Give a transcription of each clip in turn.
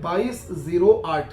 2208।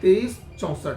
2364।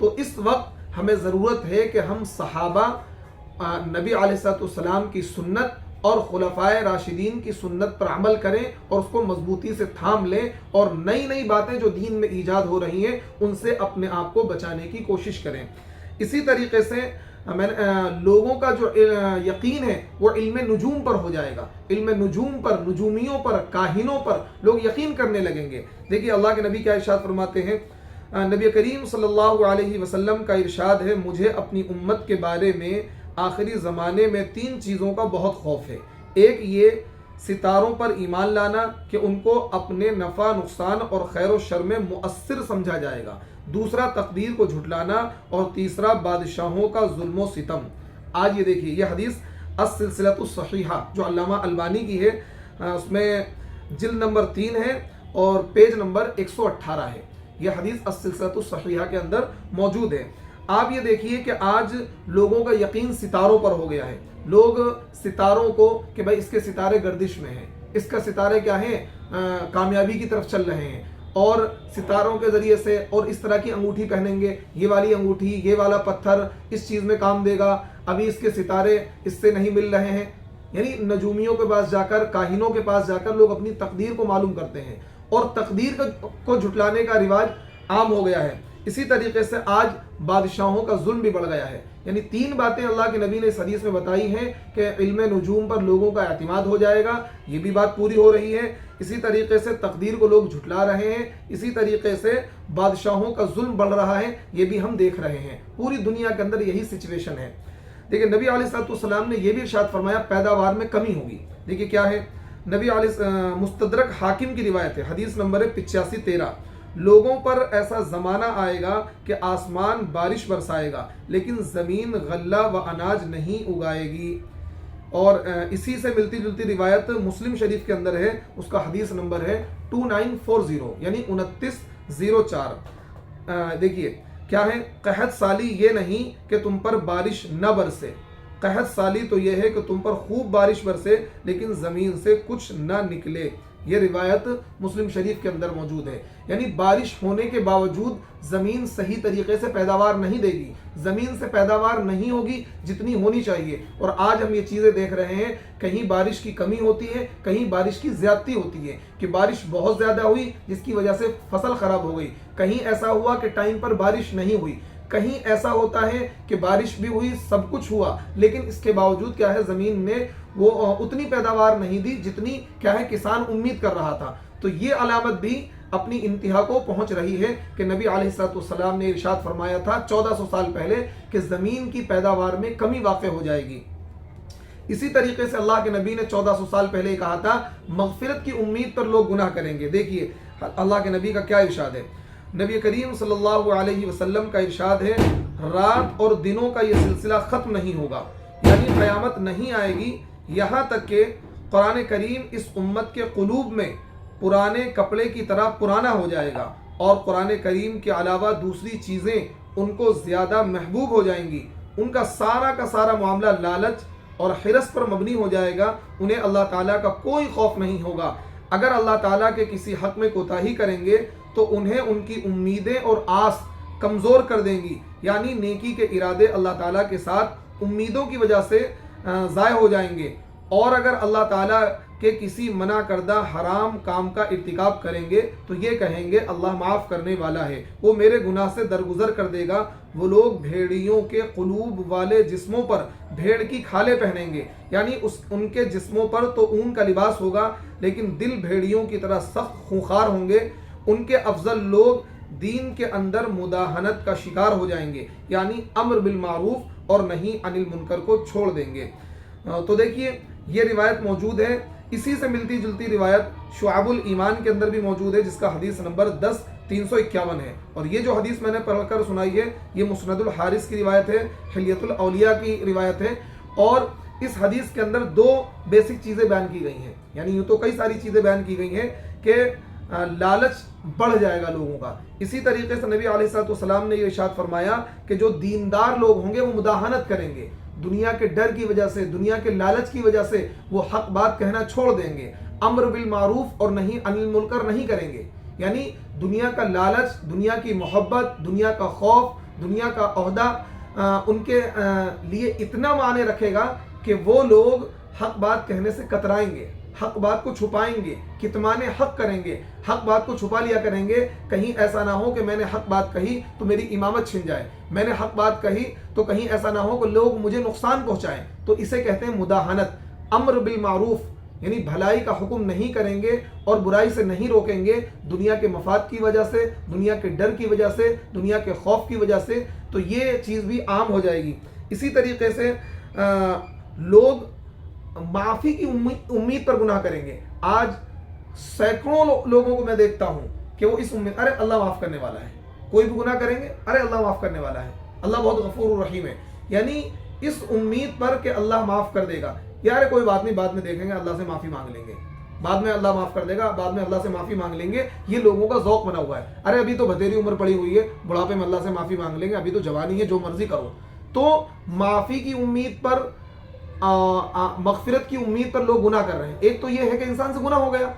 تو اس وقت ہمیں ضرورت ہے کہ ہم صحابہ نبی علیہ السلام کی سنت اور خلفائے راشدین کی سنت پر عمل کریں اور اس کو مضبوطی سے تھام لیں، اور نئی نئی باتیں جو دین میں ایجاد ہو رہی ہیں ان سے اپنے آپ کو بچانے کی کوشش کریں۔ اسی طریقے سے لوگوں کا جو یقین ہے وہ علم نجوم پر ہو جائے گا، علم نجوم پر، نجومیوں پر، کاہنوں پر لوگ یقین کرنے لگیں گے۔ دیکھیے اللہ کے نبی کیا ارشاد فرماتے ہیں، نبی کریم صلی اللہ علیہ وسلم کا ارشاد ہے، مجھے اپنی امت کے بارے میں آخری زمانے میں 3 چیزوں کا بہت خوف ہے۔ ایک یہ ستاروں پر ایمان لانا کہ ان کو اپنے نفع نقصان اور خیر و شر میں مؤثر سمجھا جائے گا، دوسرا تقدیر کو جھٹلانا، اور تیسرا بادشاہوں کا ظلم و ستم۔ آج یہ دیکھیے یہ حدیث السلسلۃ الصحیحہ جو علامہ البانی کی ہے، اس میں جلد نمبر 3 ہے اور پیج نمبر 118 ہے۔ یہ حدیث السلسلۃ الصحیحہ کے اندر موجود ہے۔ آپ یہ دیکھیے کہ آج لوگوں کا یقین ستاروں پر ہو گیا ہے، لوگ ستاروں کو کہ بھائی اس کے ستارے گردش میں ہیں، اس کا ستارے کیا ہیں، کامیابی کی طرف چل رہے ہیں، اور ستاروں کے ذریعے سے اور اس طرح کی انگوٹھی پہنیں گے، یہ والی انگوٹھی، یہ والا پتھر اس چیز میں کام دے گا، ابھی اس کے ستارے اس سے نہیں مل رہے ہیں۔ یعنی نجومیوں کے پاس جا کر، کاہنوں کے پاس جا کر لوگ اپنی تقدیر کو معلوم کرتے ہیں، اور تقدیر کو جھٹلانے کا رواج عام ہو گیا ہے۔ اسی طریقے سے آج بادشاہوں کا ظلم بھی بڑھ گیا ہے۔ یعنی 3 باتیں اللہ کے نبی نے اس حدیث میں بتائی ہیں کہ علم نجوم پر لوگوں کا اعتماد ہو جائے گا، یہ بھی بات پوری ہو رہی ہے۔ اسی طریقے سے تقدیر کو لوگ جھٹلا رہے ہیں، اسی طریقے سے بادشاہوں کا ظلم بڑھ رہا ہے، یہ بھی ہم دیکھ رہے ہیں۔ پوری دنیا کے اندر یہی سچویشن ہے۔ دیکھیں نبی علیہ السلام نے یہ بھی ارشاد فرمایا پیداوار میں کمی ہوگی۔ دیکھیں کیا ہے، نبی علیہ مستدرک حاکم کی روایت ہے، حدیث نمبر 8513، لوگوں پر ایسا زمانہ آئے گا کہ آسمان بارش برسائے گا لیکن زمین غلہ و اناج نہیں اگائے گی۔ اور اسی سے ملتی جلتی روایت مسلم شریف کے اندر ہے، اس کا حدیث نمبر ہے 2940 یعنی 2904۔ دیکھیے کیا ہے، قحط سالی یہ نہیں کہ تم پر بارش نہ برسے، قحط سالی تو یہ ہے کہ تم پر خوب بارش برسے لیکن زمین سے کچھ نہ نکلے۔ یہ روایت مسلم شریف کے اندر موجود ہے۔ یعنی بارش ہونے کے باوجود زمین صحیح طریقے سے پیداوار نہیں دے گی، زمین سے پیداوار نہیں ہوگی جتنی ہونی چاہیے۔ اور آج ہم یہ چیزیں دیکھ رہے ہیں، کہیں بارش کی کمی ہوتی ہے، کہیں بارش کی زیادتی ہوتی ہے، کہ بارش بہت زیادہ ہوئی جس کی وجہ سے فصل خراب ہو گئی، کہیں ایسا ہوا کہ ٹائم پر بارش نہیں ہوئی، کہیں ایسا ہوتا ہے کہ بارش بھی ہوئی، سب کچھ ہوا، لیکن اس کے باوجود کیا ہے، زمین نے وہ اتنی پیداوار نہیں دی جتنی کیا ہے کسان امید کر رہا تھا۔ تو یہ علامت بھی اپنی انتہا کو پہنچ رہی ہے کہ نبی علیہ السلام نے ارشاد فرمایا تھا 1400 سال پہلے کہ زمین کی پیداوار میں کمی واقع ہو جائے گی۔ اسی طریقے سے اللہ کے نبی نے 1400 سال پہلے کہا تھا مغفرت کی امید پر لوگ گناہ کریں گے۔ دیکھیے اللہ کے نبی کا کیا ارشاد ہے، نبی کریم صلی اللہ علیہ وسلم کا ارشاد ہے، رات اور دنوں کا یہ سلسلہ ختم نہیں ہوگا، یعنی قیامت نہیں آئے گی یہاں تک کہ قرآن کریم اس امت کے قلوب میں پرانے کپڑے کی طرح پرانا ہو جائے گا، اور قرآن کریم کے علاوہ دوسری چیزیں ان کو زیادہ محبوب ہو جائیں گی، ان کا سارا معاملہ لالچ اور حرص پر مبنی ہو جائے گا، انہیں اللہ تعالیٰ کا کوئی خوف نہیں ہوگا۔ اگر اللہ تعالیٰ کے کسی حق میں کوتاہی کریں گے تو انہیں ان کی امیدیں اور آس کمزور کر دیں گی، یعنی نیکی کے ارادے اللہ تعالیٰ کے ساتھ امیدوں کی وجہ سے ضائع ہو جائیں گے، اور اگر اللہ تعالیٰ کے کسی منع کردہ حرام کام کا ارتکاب کریں گے تو یہ کہیں گے اللہ معاف کرنے والا ہے، وہ میرے گناہ سے درگزر کر دے گا۔ وہ لوگ بھیڑیوں کے قلوب والے جسموں پر بھیڑ کی کھالیں پہنیں گے، یعنی ان کے جسموں پر تو اون کا لباس ہوگا لیکن دل بھیڑیوں کی طرح سخت خونخوار ہوں گے۔ ان کے افضل لوگ دین کے اندر مداہنت کا شکار ہو جائیں گے، یعنی امر بالمعروف اور نہی عن المنکر کو چھوڑ دیں گے۔ تو دیکھیے یہ روایت موجود ہے۔ اسی سے ملتی جلتی روایت شعب الایمان کے اندر بھی موجود ہے، جس کا حدیث نمبر 10351 ہے، اور یہ جو حدیث میں نے پڑھ کر سنائی ہے یہ مسند الحارث کی روایت ہے، حلیۃ الاولیاء کی روایت ہے، اور اس حدیث کے اندر 2 بیسک چیزیں بیان کی گئی ہیں، یعنی یوں تو کئی ساری چیزیں بیان کی گئی ہیں کہ لالچ بڑھ جائے گا لوگوں کا۔ اسی طریقے سے نبی علیہ السلام نے یہ ارشاد فرمایا کہ جو دیندار لوگ ہوں گے وہ مداہنت کریں گے، دنیا کے ڈر کی وجہ سے، دنیا کے لالچ کی وجہ سے وہ حق بات کہنا چھوڑ دیں گے، امر بالمعروف اور نہی عن المنکر نہیں کریں گے، یعنی دنیا کا لالچ، دنیا کی محبت، دنیا کا خوف، دنیا کا عہدہ ان کے لیے اتنا معنی رکھے گا کہ وہ لوگ حق بات کہنے سے کترائیں گے، حق بات کو چھپائیں گے، کتمان حق کریں گے، حق بات کو چھپا لیا کریں گے، کہیں ایسا نہ ہو کہ میں نے حق بات کہی تو میری امامت چھن جائے، میں نے حق بات کہی تو کہیں ایسا نہ ہو کہ لوگ مجھے نقصان پہنچائیں۔ تو اسے کہتے ہیں مداہنت۔ امر بالمعروف یعنی بھلائی کا حکم نہیں کریں گے اور برائی سے نہیں روکیں گے، دنیا کے مفاد کی وجہ سے، دنیا کے ڈر کی وجہ سے، دنیا کے خوف کی وجہ سے، تو یہ چیز بھی عام ہو جائے گی۔ اسی طریقے سے لوگ معافی کی امید پر گناہ کریں گے۔ آج سینکڑوں لوگوں کو میں دیکھتا ہوں کہ وہ اس امید، ارے اللہ معاف کرنے والا ہے، کوئی بھی گناہ کریں گے، ارے اللہ معاف کرنے والا ہے، اللہ بہت غفور الرحیم ہے، یعنی اس امید پر کہ اللہ معاف کر دے گا، یار کوئی بات نہیں، بعد میں دیکھیں گے، اللہ سے معافی مانگ لیں گے، بعد میں اللہ معاف کر دے گا، بعد میں اللہ سے معافی مانگ لیں گے۔ یہ لوگوں کا ذوق بنا ہوا ہے، ارے ابھی تو بتیری عمر پڑی ہوئی ہے، بڑھاپے میں اللہ سے معافی مانگ لیں گے، ابھی تو جوانی ہے، جو مرضی کرو۔ تو معافی کی امید پر، مغفرت کی امید پر لوگ گناہ کر رہے ہیں۔ ایک تو یہ ہے کہ انسان سے گناہ ہو گیا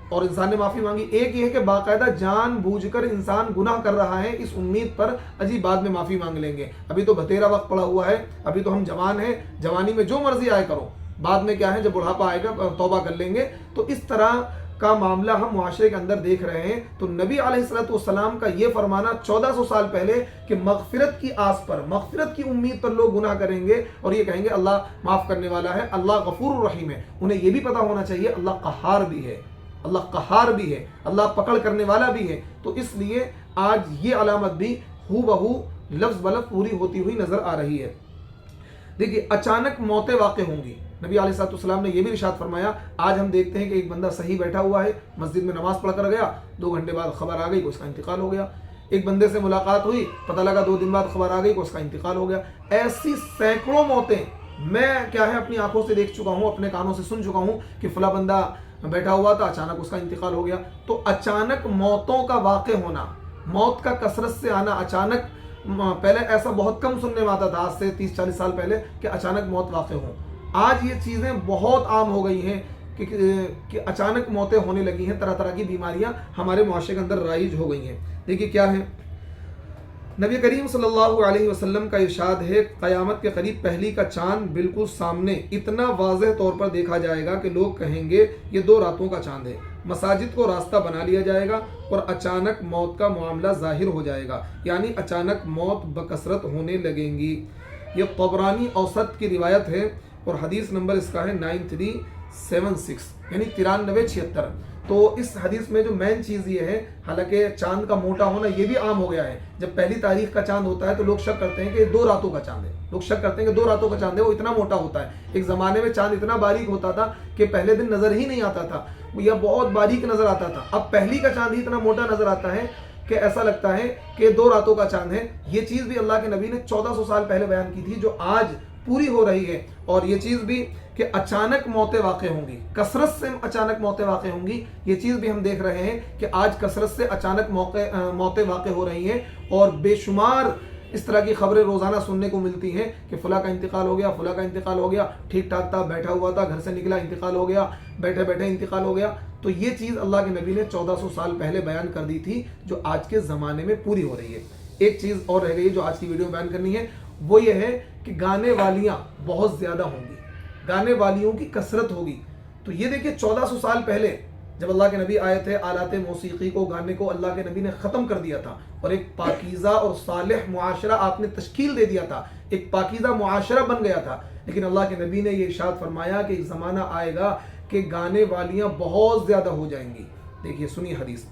اور انسان نے معافی مانگی، ایک یہ ہے کہ باقاعدہ جان بوجھ کر انسان گناہ کر رہا ہے اس امید پر اجی بعد میں معافی مانگ لیں گے، ابھی تو بتیرا وقت پڑا ہوا ہے، ابھی تو ہم جوان ہیں، جوانی میں جو مرضی آئے کرو، بعد میں کیا ہے جب بڑھاپا آئے گا توبہ کر لیں گے۔ تو اس طرح کا معاملہ ہم معاشرے کے اندر دیکھ رہے ہیں۔ تو نبی علیہ الصلوۃ والسلام کا یہ فرمانا 1400 سال پہلے کہ مغفرت کی آس پر، مغفرت کی امید پر لوگ گناہ کریں گے اور یہ کہیں گے اللہ معاف کرنے والا ہے، اللہ غفور الرحیم ہے۔ انہیں یہ بھی پتا ہونا چاہیے اللہ قہار بھی ہے، اللہ قہار بھی ہے، اللہ پکڑ کرنے والا بھی ہے۔ تو اس لیے آج یہ علامت بھی ہو بہو لفظ بلفظ پوری ہوتی ہوئی نظر آ رہی ہے۔ دیکھیے اچانک موتیں واقع ہوں گی۔ نبی علیہ السلام نے یہ بھی ارشاد فرمایا، آج ہم دیکھتے ہیں کہ ایک بندہ صحیح بیٹھا ہوا ہے، مسجد میں نماز پڑھ کر گیا، 2 گھنٹے بعد خبر آ گئی کہ اس کا انتقال ہو گیا۔ ایک بندے سے ملاقات ہوئی، پتہ لگا 2 دن بعد خبر آ گئی کہ اس کا انتقال ہو گیا۔ ایسی سینکڑوں موتیں میں کیا ہے اپنی آنکھوں سے دیکھ چکا ہوں، اپنے کانوں سے سن چکا ہوں کہ فلاں بندہ بیٹھا ہوا تھا، اچانک اس کا انتقال ہو گیا۔ تو اچانک موتوں کا واقع ہونا، موت کا کثرت سے آنا، اچانک، پہلے ایسا بہت کم سننے میں آتا تھا، آج سے 30-40 سال پہلے، کہ اچانک موت واقع ہوں۔ آج یہ چیزیں بہت عام ہو گئی ہیں کہ اچانک موتیں ہونے لگی ہیں، طرح طرح کی بیماریاں ہمارے معاشرے کے اندر رائج ہو گئی ہیں۔ دیکھیے کیا ہے، نبی کریم صلی اللہ علیہ وسلم کا ارشاد ہے، قیامت کے قریب پہلی کا چاند بالکل سامنے اتنا واضح طور پر دیکھا جائے گا کہ لوگ کہیں گے یہ 2 راتوں کا چاند ہے۔ مساجد کو راستہ بنا لیا جائے گا اور اچانک موت کا معاملہ ظاہر ہو جائے گا، یعنی اچانک موت بکثرت ہونے لگیں گی۔ یہ طبرانی اوسط کی روایت ہے اور حدیث نمبر اس کا ہے 9376 یعنی 9376۔ تو اس حدیث میں جو مین چیز یہ ہے، حالانکہ چاند کا موٹا ہونا یہ بھی عام ہو گیا ہے، جب پہلی تاریخ کا چاند ہوتا ہے تو لوگ شک کرتے ہیں کہ 2 راتوں کا چاند ہے، لوگ شک کرتے ہیں کہ 2 راتوں کا چاند ہے، وہ اتنا موٹا ہوتا ہے۔ ایک زمانے میں چاند اتنا باریک ہوتا تھا کہ پہلے دن نظر ہی نہیں آتا تھا یا بہت باریک نظر آتا تھا، اب پہلی کا چاند ہی اتنا موٹا نظر آتا ہے کہ ایسا لگتا ہے کہ 2 راتوں کا چاند ہے۔ یہ چیز بھی اللہ کے نبی نے 1400 سال پہلے بیان کی تھی، جو آج پوری ہو رہی ہے۔ اور یہ چیز بھی کہ اچانک موتیں واقع ہوں گی، کثرت سے اچانک موتیں واقع ہوں گی، یہ چیز بھی ہم دیکھ رہے ہیں کہ آج کثرت سے اچانک موتیں واقع ہو رہی ہیں، اور بے شمار اس طرح کی خبریں روزانہ سننے کو ملتی ہیں کہ فلاں کا انتقال ہو گیا، فلاں کا انتقال ہو گیا، ٹھیک ٹھاک تھا، بیٹھا ہوا تھا، گھر سے نکلا، انتقال ہو گیا، بیٹھے بیٹھے انتقال ہو گیا۔ تو یہ چیز اللہ کے نبی نے 1400 سال پہلے بیان کر دی تھی، جو آج کے زمانے میں پوری ہو رہی ہے۔ ایک چیز اور رہ گئی جو آج کی ویڈیو میں بیان کرنی ہے، وہ یہ ہے کہ گانے والیاں بہت زیادہ ہوں گی، گانے والیوں کی کثرت ہوگی۔ تو یہ دیکھیں 1400 سال پہلے جب اللہ کے نبی آئے تھے، آلات موسیقی کو، گانے کو اللہ کے نبی نے ختم کر دیا تھا اور ایک پاکیزہ اور صالح معاشرہ آپ نے تشکیل دے دیا تھا، ایک پاکیزہ معاشرہ بن گیا تھا۔ لیکن اللہ کے نبی نے یہ ارشاد فرمایا کہ ایک زمانہ آئے گا کہ گانے والیاں بہت زیادہ ہو جائیں گی۔ دیکھیے سنی حدیث،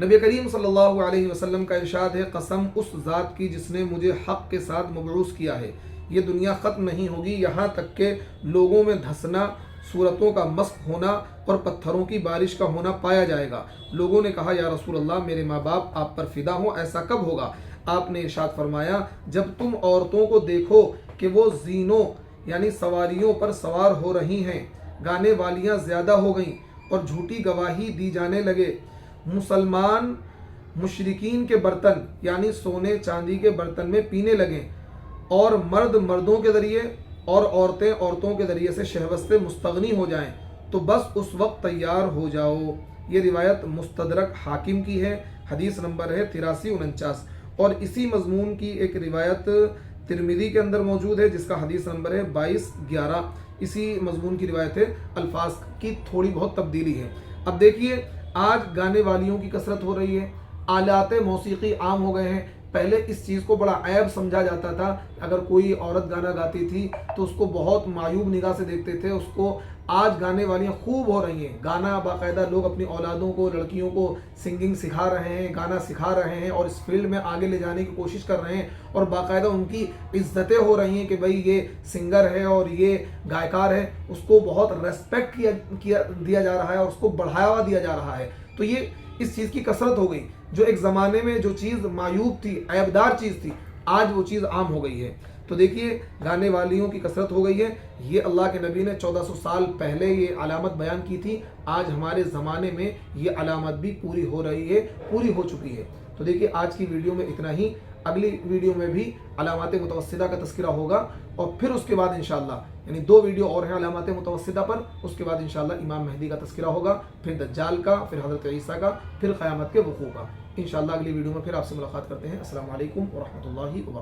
نبی کریم صلی اللہ علیہ وسلم کا ارشاد ہے، قسم اس ذات کی جس نے مجھے حق کے ساتھ مبعوث کیا ہے، یہ دنیا ختم نہیں ہوگی یہاں تک کہ لوگوں میں دھسنا، صورتوں کا مسخ ہونا اور پتھروں کی بارش کا ہونا پایا جائے گا۔ لوگوں نے کہا یا رسول اللہ، میرے ماں باپ آپ پر فدا ہوں، ایسا کب ہوگا؟ آپ نے ارشاد فرمایا، جب تم عورتوں کو دیکھو کہ وہ زینوں یعنی سواریوں پر سوار ہو رہی ہیں، گانے والیاں زیادہ ہو گئیں اور جھوٹی گواہی دی جانے لگے، مسلمان مشرکین کے برتن یعنی سونے چاندی کے برتن میں پینے لگیں، اور مرد مردوں کے ذریعے اور عورتیں عورتوں کے ذریعے سے شہوت سے مستغنی ہو جائیں، تو بس اس وقت تیار ہو جاؤ۔ یہ روایت مستدرک حاکم کی ہے، حدیث نمبر ہے 8349۔ اور اسی مضمون کی ایک روایت ترمذی کے اندر موجود ہے جس کا حدیث نمبر ہے 2211. اسی مضمون کی روایت ہے, الفاظ کی تھوڑی بہت تبدیلی ہے. اب دیکھیے آج گانے والیوں کی کثرت ہو رہی ہے, آلات موسیقی عام ہو گئے ہیں. پہلے اس چیز کو بڑا عیب سمجھا جاتا تھا, اگر کوئی عورت گانا گاتی تھی تو اس کو بہت معیوب نگاہ سے دیکھتے تھے اس کو. آج گانے والیاں خوب ہو رہی ہیں, گانا باقاعدہ لوگ اپنی اولادوں کو, لڑکیوں کو سنگنگ سکھا رہے ہیں, گانا سکھا رہے ہیں اور اس فیلڈ میں آگے لے جانے کی کوشش کر رہے ہیں, اور باقاعدہ ان کی عزتیں ہو رہی ہیں کہ بھئی یہ سنگر ہے اور یہ گائیکار ہے. اس کو بہت ریسپیکٹ دیا جا رہا ہے اور اس کو بڑھاوا دیا جا رہا ہے. تو یہ اس چیز کی کثرت ہو گئی. جو ایک زمانے میں جو چیز معیوب تھی, عیبدار چیز تھی, آج وہ چیز عام ہو گئی ہے. تو دیکھیے گانے والیوں کی کثرت ہو گئی ہے. یہ اللہ کے نبی نے 1400 سال پہلے یہ علامت بیان کی تھی, آج ہمارے زمانے میں یہ علامت بھی پوری ہو رہی ہے, پوری ہو چکی ہے. تو دیکھیے آج کی ویڈیو میں اتنا ہی. اگلی ویڈیو میں بھی علامات متوسطہ کا تذکرہ ہوگا, اور پھر اس کے بعد انشاءاللہ یعنی 2 ویڈیو اور ہیں علامات متوسطہ پر, اس کے بعد انشاءاللہ امام مہدی کا تذکرہ ہوگا, پھر دجال کا, پھر حضرت عیسیٰ کا, پھر قیامت کے وقوع کا. انشاءاللہ اگلی ویڈیو میں پھر آپ سے ملاقات کرتے ہیں. السلام علیکم ورحمۃ اللہ وبرکاتہ.